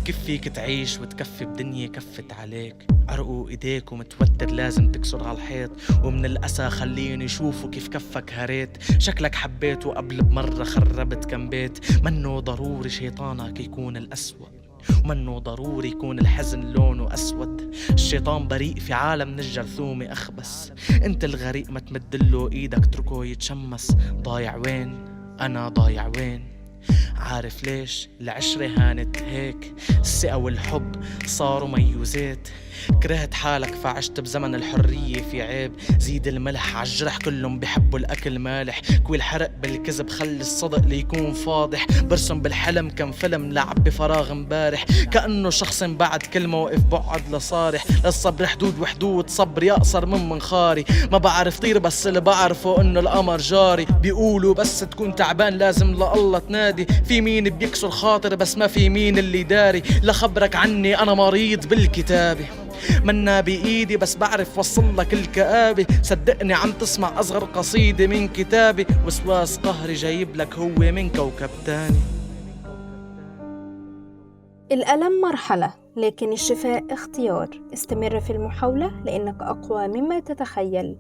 كيف فيك تعيش وتكفي بدنيا كفت عليك؟ عرقوا ايديك ومتوتر لازم تكسر هالحيط، ومن الأسى خليني يشوفوا كيف كفك هريت. شكلك حبيت وقبل بمرة خربت كم بيت. منه ضروري شيطانك يكون الأسوأ، ومنه ضروري يكون الحزن لونه أسود. الشيطان بريء في عالم من الجرثومة أخبس، انت الغريق ما تمدله ايدك تركه يتشمس. ضايع وين؟ أنا ضايع وين؟ عارف ليش العشرة هانت هيك؟ الثقة والحب صاروا ميوزات. كرهت حالك فعشت بزمن الحرية في عيب. زيد الملح عالجرح كلهم بيحبوا الأكل مالح. كوي الحرق بالكذب خلي الصدق ليكون فاضح. برسم بالحلم كم فيلم لعب بفراغ مبارح، كأنه شخص بعد كلمة وقف بعد لصارح. للصبر حدود وحدود صبري أقصر من منخاري. ما بعرف طير بس اللي بعرفه إنه القمر جاري. بيقولوا بس تكون تعبان لازم لله تنادي. في مين بيكسر خاطر بس ما في مين اللي داري. لخبرك عني أنا مريض بالكتابة، منا بإيدي بس بعرف وصل لك الكآبة. صدقني عم تسمع أصغر قصيدة من كتابي. وسواس قهري جايب لك هو من كوكب تاني. الألم مرحلة لكن الشفاء اختيار. استمر في المحاولة لأنك أقوى مما تتخيل.